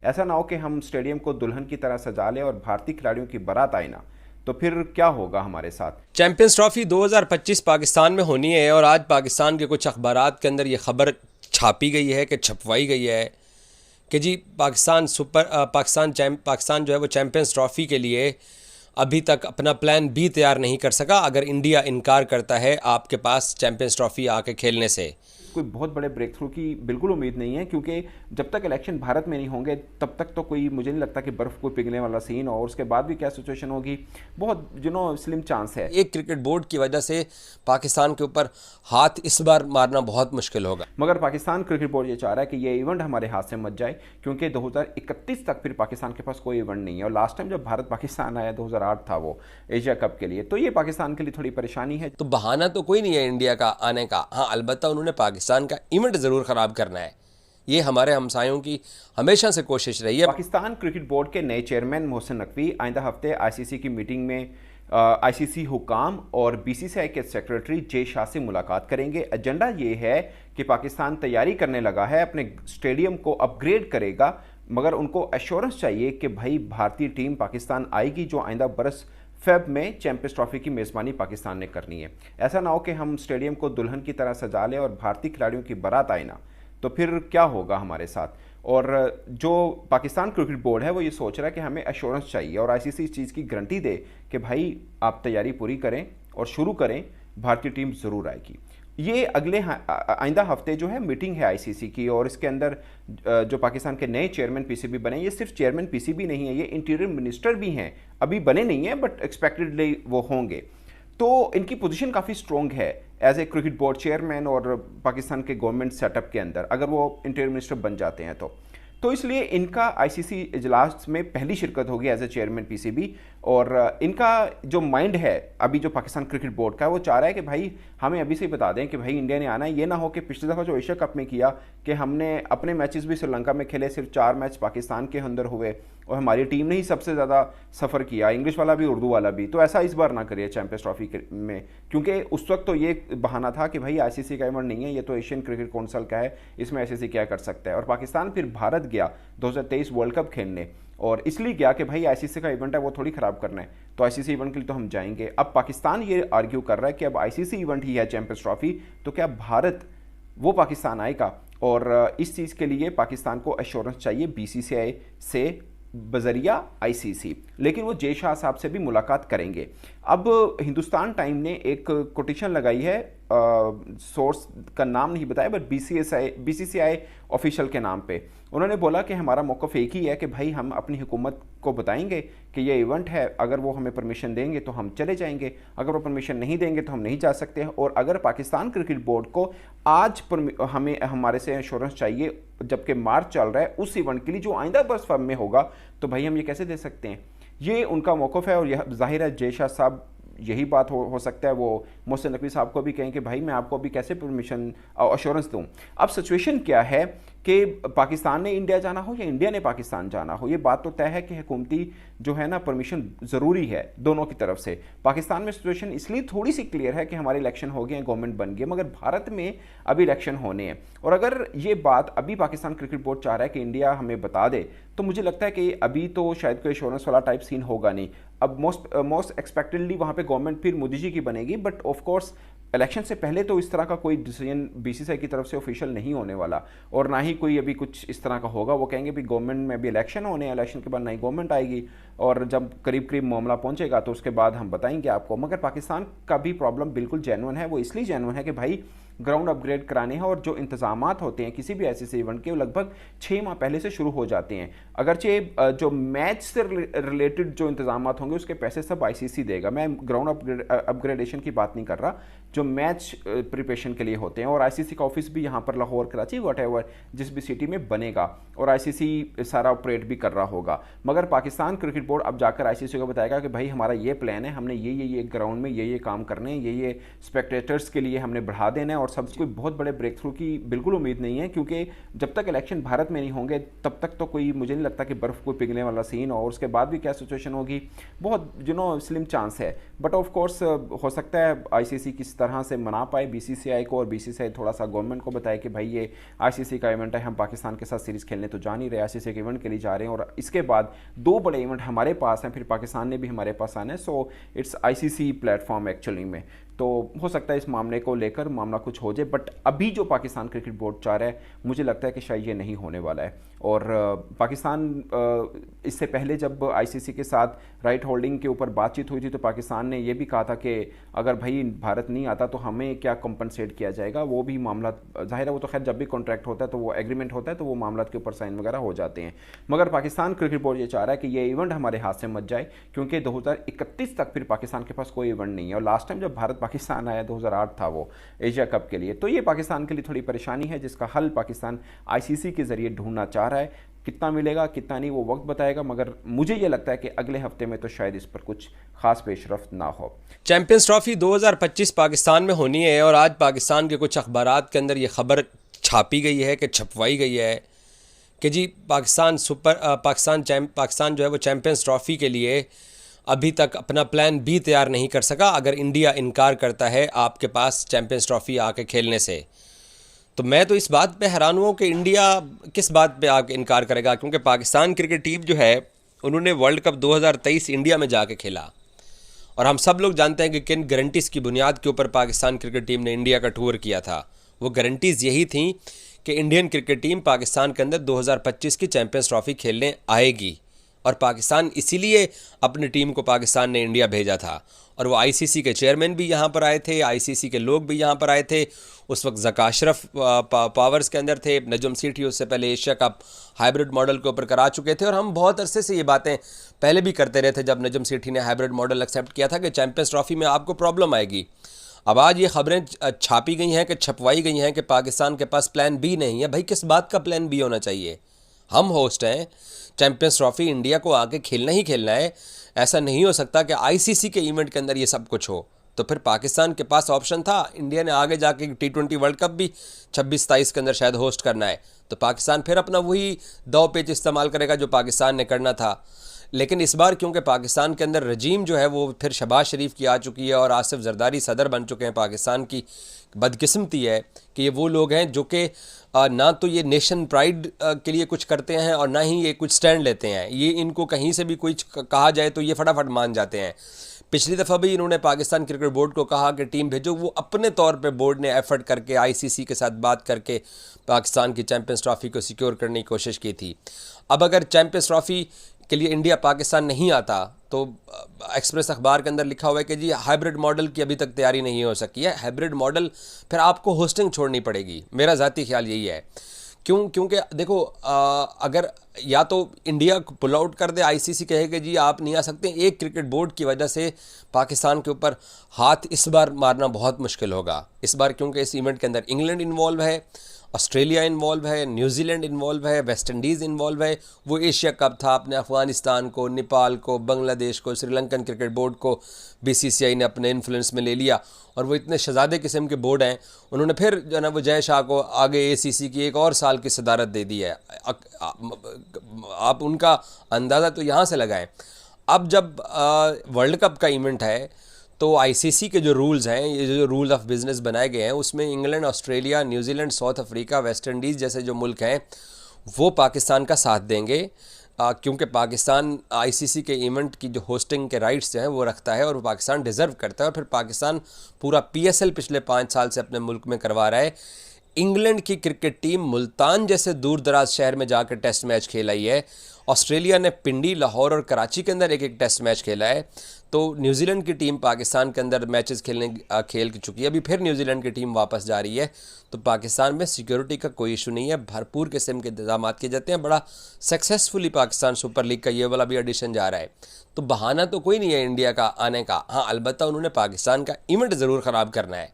ऐसा ना हो कि हम स्टेडियम को दुल्हन की तरह सजा लें और भारतीय खिलाड़ियों की बारात आए ना, तो फिर क्या होगा हमारे साथ। चैंपियंस ट्रॉफी 2025 पाकिस्तान में होनी है और आज पाकिस्तान के कुछ अखबारात के अंदर ये खबर छापी गई है कि छपवाई गई है कि जी पाकिस्तान जो है वो चैंपियंस ट्रॉफी के लिए अभी तक अपना प्लान बी तैयार नहीं कर सका अगर इंडिया इनकार करता है आपके पास चैंपियंस ट्रॉफी आके खेलने से। कोई बहुत बड़े ब्रेक थ्रू की बिल्कुल उम्मीद नहीं है, क्योंकि जब तक इलेक्शन भारत में नहीं होंगे तब तक तो कोई, मुझे नहीं लगता कि बर्फ़ कोई पिघलने वाला सीन, और उसके बाद भी क्या सिचुएशन होगी, बहुत स्लिम चांस है। एक क्रिकेट बोर्ड की वजह से पाकिस्तान के ऊपर हाथ इस बार मारना बहुत मुश्किल होगा। मगर पाकिस्तान क्रिकेट बोर्ड ये चाह रहा है कि ये इवेंट हमारे हाथ से मत जाए, क्योंकि 2031 तक फिर पाकिस्तान के पास कोई इवेंट नहीं है। और लास्ट टाइम जब भारत पाकिस्तान आया 2008 था वो एशिया कप के लिए, तो ये पाकिस्तान के लिए थोड़ी परेशानी है। तो बहाना तो कोई नहीं है इंडिया का आने का। हाँ, अलबत्ता उन्होंने पाकिस्तान का इवेंट ज़रूर ख़राब करना है। ये हमारे हमसायों की हमेशा से कोशिश रही है। पाकिस्तान क्रिकेट बोर्ड के नए चेयरमैन मोहसिन नकवी आइंदा हफ्ते आईसीसी की मीटिंग में आईसीसी हुकाम और बीसीसीआई के सेक्रेटरी जे शाह से मुलाकात करेंगे। एजेंडा ये है कि पाकिस्तान तैयारी करने लगा है, अपने स्टेडियम को अपग्रेड करेगा, मगर उनको एश्योरेंस चाहिए कि भाई भारतीय टीम पाकिस्तान आएगी, जो आइंदा बरस फेब में चैंपियंस ट्रॉफी की मेज़बानी पाकिस्तान ने करनी है। ऐसा ना हो कि हम स्टेडियम को दुल्हन की तरह सजा लें और भारतीय खिलाड़ियों की बारात आए ना, तो फिर क्या होगा हमारे साथ। और जो पाकिस्तान क्रिकेट बोर्ड है वो ये सोच रहा है कि हमें एश्योरेंस चाहिए और आईसीसी इस चीज़ की गारंटी दे कि भाई आप तैयारी पूरी करें और शुरू करें, भारतीय टीम ज़रूर आएगी। ये अगले आइंदा हफ्ते जो है मीटिंग है आईसीसी की, और इसके अंदर जो पाकिस्तान के नए चेयरमैन पीसीबी बने, ये सिर्फ चेयरमैन पीसीबी नहीं है, ये इंटीरियर मिनिस्टर भी हैं। अभी बने नहीं हैं बट एक्सपेक्टेडली वो होंगे। तो इनकी पोजीशन काफ़ी स्ट्रॉन्ग है as a cricket board chairman और पाकिस्तान के गवर्नमेंट सेटअप के अंदर, अगर वो इंटीरियर मिनिस्टर बन जाते हैं तो इसलिए इनका आईसीसी इजलास में पहली शिरकत होगी एज ए चेयरमैन पीसीबी। और इनका जो माइंड है अभी जो पाकिस्तान क्रिकेट बोर्ड का, वो चाह रहा है कि भाई हमें अभी से ही बता दें कि भाई इंडिया ने आना है। ये ना हो कि पिछली दफ़ा जो एशिया कप में किया कि हमने अपने मैचेस भी श्रीलंका में खेले, सिर्फ 4 मैच पाकिस्तान के अंदर हुए और हमारी टीम ने ही सबसे ज़्यादा सफ़र किया, इंग्लिश वाला भी उर्दू वाला भी। तो ऐसा इस बार ना करिए चैंपियंस ट्रॉफी में, क्योंकि उस वक्त तो ये बहाना था कि भाई आईसीसी का इवेंट नहीं है, ये तो एशियन क्रिकेट काउंसिल का है, इसमें आईसीसी क्या कर सकता है। और पाकिस्तान फिर भारत गया 2023 वर्ल्ड कप खेलने, और इसलिए गया कि भाई आईसीसी का इवेंट है वो थोड़ी ख़राब करना है, तो आईसीसी इवेंट के लिए तो हम जाएंगे। अब पाकिस्तान ये आर्ग्यू कर रहा है कि अब आईसीसी इवेंट ही है चैंपियंस ट्रॉफी, तो क्या भारत वो पाकिस्तान आएगा। और इस चीज़ के लिए पाकिस्तान को एश्योरेंस चाहिए बीसीसीआई से बजरिया आईसीसी, लेकिन वो जे शाह साहब से भी मुलाकात करेंगे। अब हिंदुस्तान टाइम ने एक कोटेशन लगाई है, सोर्स का नाम नहीं बताया बट बीसीसीआई ऑफिशियल के नाम पे उन्होंने बोला कि हमारा मौक़िफ़ एक ही है कि भाई हम अपनी हुकूमत को बताएंगे कि ये इवेंट है, अगर वो हमें परमिशन देंगे तो हम चले जाएंगे, अगर वो परमिशन नहीं देंगे तो हम नहीं जा सकते हैं। और अगर पाकिस्तान क्रिकेट बोर्ड को आज हमें हमारे से इंश्योरेंस चाहिए जबकि मार्च चल रहा है उस इवेंट के लिए जो आइंदा बरस फब में होगा, तो भाई हम ये कैसे दे सकते हैं। ये उनका मौक़िफ़ है और यह ज़ाहिर है जे शाह साहब यही बात हो सकता है वो मोहसिन नकवी साहब को भी कहें कि भाई मैं आपको अभी कैसे परमिशन अश्योरेंस दूं। अब सिचुएशन क्या है कि पाकिस्तान ने इंडिया जाना हो या इंडिया ने पाकिस्तान जाना हो, ये बात तो तय है कि हुकूमती जो है ना परमिशन ज़रूरी है दोनों की तरफ से। पाकिस्तान में सिचुएशन इसलिए थोड़ी सी क्लियर है कि हमारे इलेक्शन हो गए हैं, गवर्नमेंट बन गई, मगर भारत में अभी इलेक्शन होने हैं। और अगर ये बात अभी पाकिस्तान क्रिकेट बोर्ड चाह रहा है कि इंडिया हमें बता दे, तो मुझे लगता है कि अभी तो शायद कोई एश्योरेंस वाला टाइप सीन होगा नहीं। अब मोस्ट एक्सपेक्टेडली वहाँ पे गवर्नमेंट फिर मोदी जी की बनेगी, बट ऑफ कोर्स इलेक्शन से पहले तो इस तरह का कोई डिसीजन बीसीसीआई की तरफ से ऑफिशियल नहीं होने वाला, और ना ही कोई अभी कुछ इस तरह का होगा। वो कहेंगे भी गवर्नमेंट में अभी इलेक्शन होने हैं, इलेक्शन के बाद नई गवर्नमेंट आएगी और जब करीब करीब मामला पहुंचेगा तो उसके बाद हम बताएंगे आपको। मगर पाकिस्तान का भी प्रॉब्लम बिल्कुल जेन्युइन है, वो इसलिए जेन्युइन है कि भाई ग्राउंड अपग्रेड कराने हैं और जो इंतजामात होते हैं किसी भी ऐसे इवेंट के वो लगभग 6 माह पहले से शुरू हो जाते हैं। अगरचे जो मैच से रिलेटेड जो इंतजामात होंगे उसके पैसे सब आईसीसी देगा, मैं ग्राउंड अपग्रेडेशन की बात नहीं कर रहा, जो मैच प्रिपरेशन के लिए होते हैं। और आईसीसी का ऑफिस भी यहाँ पर लाहौर, कराची, वट जिस भी सिटी में बनेगा, और आईसीसी सारा ऑपरेट भी कर रहा होगा। मगर पाकिस्तान क्रिकेट बोर्ड अब जाकर आईसीसी को बताएगा कि भाई हमारा ये प्लान है, हमने ये ग्राउंड में ये काम करने हैं, ये स्पेक्टेटर्स के लिए हमने बढ़ा देना है और सबसे कोई बहुत बड़े ब्रेक थ्रू की बिल्कुल उम्मीद नहीं है, क्योंकि जब तक इलेक्शन भारत में नहीं होंगे तब तक तो कोई, मुझे नहीं लगता कि बर्फ़ को पिघलने वाला सीन, और उसके बाद भी क्या सिचुएशन होगी बहुत स्लिम चांस है। बट ऑफ कोर्स हो सकता है आईसीसी किस तरह से मना पाए बीसीसीआई को, और बीसीसीआई थोड़ा सा गवर्नमेंट को बताए कि भाई ये आईसीसी का इवेंट है, हम पाकिस्तान के साथ सीरीज़ खेलने तो जा नहीं रहे, आईसीसी के इवेंट के लिए जा रहे हैं, और इसके बाद 2 बड़े इवेंट हमारे पास हैं, फिर पाकिस्तान ने भी हमारे पास आना है। So it's ICC platform actually में। तो हो सकता है इस मामले को लेकर मामला कुछ हो जाए, बट अभी जो पाकिस्तान क्रिकेट बोर्ड चाह रहा है मुझे लगता है कि शायद ये नहीं होने वाला है। और पाकिस्तान इससे पहले जब आईसीसी के साथ राइट होल्डिंग के ऊपर बातचीत हुई थी तो पाकिस्तान ने ये भी कहा था कि अगर भाई भारत नहीं आता तो हमें क्या कंपनसेट किया जाएगा। वो भी मामला जाहिर है, वो तो खैर जब भी कॉन्ट्रैक्ट होता है तो वो एग्रीमेंट होता है तो वो मामला के ऊपर साइन वगैरह हो जाते हैं। मगर पाकिस्तान क्रिकेट बोर्ड ये चाह रहा है कि ये इवेंट हमारे हाथ से मत जाए, क्योंकि 2031 तक फिर पाकिस्तान के पास कोई इवेंट नहीं है। और लास्ट टाइम जब भारत पाकिस्तान आया 2008 था वो एशिया कप के लिए, तो ये पाकिस्तान के लिए थोड़ी परेशानी है जिसका हल पाकिस्तान आईसीसी के जरिए ढूंढना चाह रहा है। कितना मिलेगा कितना नहीं वो वक्त बताएगा, मगर मुझे ये लगता है कि अगले हफ्ते में तो शायद इस पर कुछ खास पेशरफ्त ना हो। चैंपियंस ट्रॉफी 2025 पाकिस्तान में होनी है, और आज पाकिस्तान के कुछ अखबारात के अंदर ये खबर छापी गई है कि छपवाई गई है कि जी पाकिस्तान जो है वो चैंपियंस ट्रॉफी के लिए अभी तक अपना प्लान बी तैयार नहीं कर सका अगर इंडिया इनकार करता है आपके पास चैंपियंस ट्रॉफी आके खेलने से। तो मैं तो इस बात पे हैरान हुआ कि इंडिया किस बात पे आके इनकार करेगा, क्योंकि पाकिस्तान क्रिकेट टीम जो है उन्होंने वर्ल्ड कप 2023 इंडिया में जाके खेला, और हम सब लोग जानते हैं कि किन गारंटीज़ की बुनियाद के ऊपर पाकिस्तान क्रिकेट टीम ने इंडिया का टूर किया था। वो गारंटीज़ यही थी कि इंडियन क्रिकेट टीम पाकिस्तान के अंदर 2025 की चैंपियंस ट्रॉफी खेलने आएगी, और पाकिस्तान इसीलिए अपनी टीम को पाकिस्तान ने इंडिया भेजा था। और वो आईसीसी के चेयरमैन भी यहाँ पर आए थे, आईसीसी के लोग भी यहाँ पर आए थे। उस वक्त ज़का अशरफ पावर्स के अंदर थे, नजम सेठी उससे पहले एशिया कप हाइब्रिड मॉडल के ऊपर करा चुके थे, और हम बहुत अरसे से ये बातें पहले भी करते रहे थे जब नजम सेठी ने हाइब्रिड मॉडल एक्सेप्ट किया था कि चैंपियंस ट्रॉफी में आपको प्रॉब्लम आएगी। अब आज ये खबरें छापी गई हैं कि छपवाई गई हैं कि पाकिस्तान के पास प्लान बी नहीं है। भाई किस बात का प्लान बी होना चाहिए? हम होस्ट हैं, चैंपियंस ट्रॉफी इंडिया को आके खेलना ही खेलना है। ऐसा नहीं हो सकता कि आईसीसी के इवेंट के अंदर ये सब कुछ हो। तो फिर पाकिस्तान के पास ऑप्शन था, इंडिया ने आगे जाके T20 वर्ल्ड कप भी 26-27 के अंदर शायद होस्ट करना है, तो पाकिस्तान फिर अपना वही दाव पेच इस्तेमाल करेगा जो पाकिस्तान ने करना था। लेकिन इस बार क्योंकि पाकिस्तान के अंदर रजीम जो है वो फिर शहबाज शरीफ की आ चुकी है और आसिफ जरदारी सदर बन चुके हैं पाकिस्तान की, बदकिस्मती है कि ये वो लोग हैं जो कि ना तो ये नेशन प्राइड के लिए कुछ करते हैं और ना ही ये कुछ स्टैंड लेते हैं। ये इनको कहीं से भी कुछ कहा जाए तो ये फटाफट मान जाते हैं। पिछली दफ़ा भी इन्होंने पाकिस्तान क्रिकेट बोर्ड को कहा कि टीम भेजो, वो अपने तौर पे बोर्ड ने एफर्ट करके आईसीसी के साथ बात करके पाकिस्तान की चैंपियंस ट्रॉफ़ी को सिक्योर करने की कोशिश की थी। अब अगर चैंपियंस ट्रॉफ़ी के लिए इंडिया पाकिस्तान नहीं आता तो एक्सप्रेस अखबार के अंदर लिखा हुआ है कि जी हाइब्रिड मॉडल की अभी तक तैयारी नहीं हो सकी है। हाइब्रिड मॉडल फिर आपको होस्टिंग छोड़नी पड़ेगी, मेरा ज़ाती ख्याल यही है। क्योंकि देखो अगर या तो इंडिया पुल आउट कर दे, आईसीसी कहे कि जी आप नहीं आ सकते, एक क्रिकेट बोर्ड की वजह से पाकिस्तान के ऊपर हाथ इस बार मारना बहुत मुश्किल होगा। इस बार क्योंकि इस इवेंट के अंदर इंग्लैंड इन्वॉल्व है, ऑस्ट्रेलिया इन्वॉल्व है, न्यूजीलैंड इन्वॉल्व है, वेस्ट इंडीज़ इन्वॉल्व है। वो एशिया कप था, अपने अफ़गानिस्तान को, नेपाल को, बांग्लादेश को, श्रीलंकन क्रिकेट बोर्ड को बीसीसीआई ने अपने इन्फ्लुएंस में ले लिया, और वो इतने शहजादे किस्म के बोर्ड हैं, उन्होंने फिर जो है ना वो जय शाह को आगे एसीसी की एक और साल की सदारत दे दी है। आप उनका अंदाज़ा तो यहाँ से लगाएं। अब जब वर्ल्ड कप का इवेंट है तो आईसीसी के जो रूल्स हैं, ये जो रूल्स ऑफ बिज़नेस बनाए गए हैं, उसमें England, Australia, New Zealand, south Africa, West Indies जैसे जो मुल्क हैं वो पाकिस्तान का साथ देंगे, क्योंकि पाकिस्तान आईसीसी के इवेंट की जो होस्टिंग के राइट्स जो हैं वो रखता है और वो पाकिस्तान डिज़र्व करता है। और फिर पाकिस्तान पूरा पीएसएल पिछले 5 साल से अपने मुल्क में करवा रहा है। इंग्लैंड की क्रिकेट टीम मुल्तान जैसे दूर दराज शहर में जाकर टेस्ट मैच खेला ही है। ऑस्ट्रेलिया ने पिंडी, लाहौर और कराची के अंदर एक टेस्ट मैच खेला है। तो न्यूजीलैंड की टीम पाकिस्तान के अंदर मैचेस खेल चुकी है, अभी फिर न्यूजीलैंड की टीम वापस जा रही है। तो पाकिस्तान में सिक्योरिटी का कोई इशू नहीं है, भरपूर किस्म के इंतजाम किए जाते हैं। बड़ा सक्सेसफुली पाकिस्तान सुपर लीग का ये वाला भी एडिशन जा रहा है, तो बहाना तो कोई नहीं है इंडिया का आने का। हाँ, अलबत्ता उन्होंने पाकिस्तान का इवेंट ज़रूर ख़राब करना है।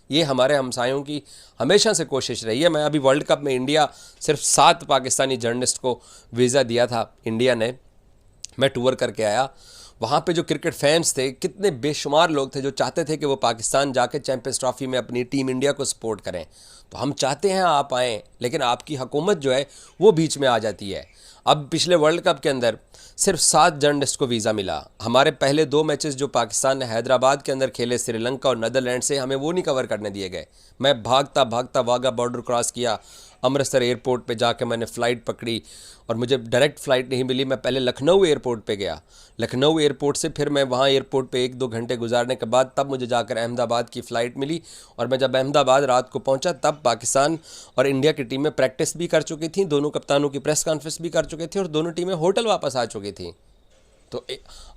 ये हमारे हमसायों की हमेशा से कोशिश रही है। मैं अभी वर्ल्ड कप में इंडिया सिर्फ 7 पाकिस्तानी जर्नलिस्ट को वीज़ा दिया था इंडिया ने, मैं टूर करके आया। वहाँ पे जो क्रिकेट फैंस थे, कितने बेशुमार लोग थे जो चाहते थे कि वो पाकिस्तान जाके चैंपियंस ट्रॉफी में अपनी टीम इंडिया को सपोर्ट करें। तो हम चाहते हैं आप आएँ, लेकिन आपकी हुकूमत जो है वो बीच में आ जाती है। अब पिछले वर्ल्ड कप के अंदर सिर्फ 7 जर्नलिस्ट को वीज़ा मिला। हमारे पहले 2 मैचेस जो पाकिस्तान ने हैदराबाद के अंदर खेले श्रीलंका और नीदरलैंड से, हमें वो नहीं कवर करने दिए गए। मैं भागता भागता वाघा बॉर्डर क्रॉस किया, अमृतसर एयरपोर्ट पे जाके मैंने फ़्लाइट पकड़ी और मुझे डायरेक्ट फ़्लाइट नहीं मिली। मैं पहले लखनऊ एयरपोर्ट पे गया, लखनऊ एयरपोर्ट से फिर मैं वहाँ एयरपोर्ट पे 1-2 घंटे गुजारने के बाद तब मुझे जाकर अहमदाबाद की फ़्लाइट मिली। और मैं जब अहमदाबाद रात को पहुँचा तब पाकिस्तान और इंडिया की टीमें प्रैक्टिस भी कर चुकी थी, दोनों कप्तानों की प्रेस कॉन्फ्रेंस भी कर चुके थे और दोनों टीमें होटल वापस आ चुकी थी। तो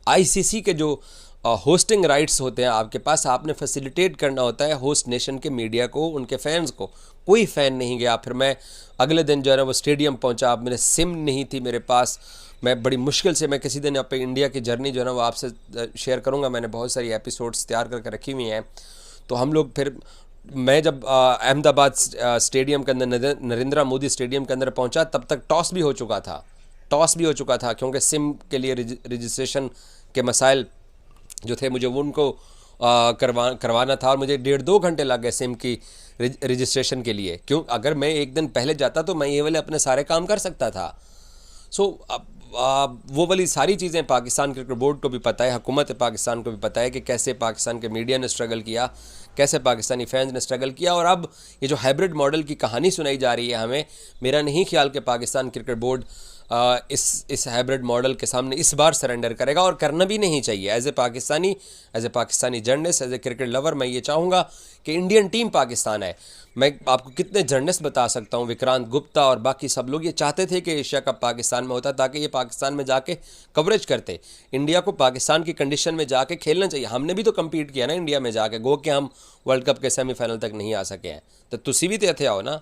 आईसीसी के जो होस्टिंग राइट्स होते हैं आपके पास, आपने फैसिलिटेट करना होता है होस्ट नेशन के मीडिया को, उनके फैंस को। कोई फ़ैन नहीं गया। फिर मैं अगले दिन जो है ना वो स्टेडियम पहुंचा, अब मेरे सिम नहीं थी मेरे पास। मैं बड़ी मुश्किल से, मैं किसी दिन आप इंडिया की जर्नी जो है ना वो आपसे शेयर करूंगा, मैंने बहुत सारी एपिसोड्स तैयार करके रखी हुई हैं। तो हम लोग फिर, मैं जब अहमदाबाद स्टेडियम के अंदर, नरेंद्र मोदी स्टेडियम के अंदर पहुंचा, तब तक टॉस भी हो चुका था क्योंकि सिम के लिए रजिस्ट्रेशन के मसाइल जो थे मुझे वो उनको करवाना था और मुझे 1.5-2 घंटे लग गए सिम की रजिस्ट्रेशन के लिए। क्यों? अगर मैं एक दिन पहले जाता तो मैं ये वाले अपने सारे काम कर सकता था। सो वो वाली सारी चीज़ें पाकिस्तान क्रिकेट बोर्ड को भी पता है, हुकूमत पाकिस्तान को भी पता है कि कैसे पाकिस्तान के मीडिया ने स्ट्रगल किया, कैसे पाकिस्तानी फैंस ने स्ट्रगल किया। और अब ये जो हाइब्रिड मॉडल की कहानी सुनाई जा रही है हमें, मेरा नहीं ख्याल कि पाकिस्तान क्रिकेट बोर्ड इस हाइब्रिड मॉडल के सामने इस बार सरेंडर करेगा, और करना भी नहीं चाहिए। As a Pakistani journalist, as a cricket lover, मैं ये चाहूँगा कि इंडियन टीम पाकिस्तान है। मैं आपको कितने जर्नलिस्ट बता सकता हूँ, विक्रांत गुप्ता और बाकी सब लोग ये चाहते थे कि एशिया कप पाकिस्तान में होता ताकि ये पाकिस्तान में जाके कवरेज करते। इंडिया को पाकिस्तान की कंडीशन में जाके खेलना चाहिए। हमने भी तो कम्पीट किया ना इंडिया में जाके, गो के हम वर्ल्ड कप के सेमीफाइनल तक नहीं आ सके हैं। तो तुसी भी तो इत्थे आओ ना।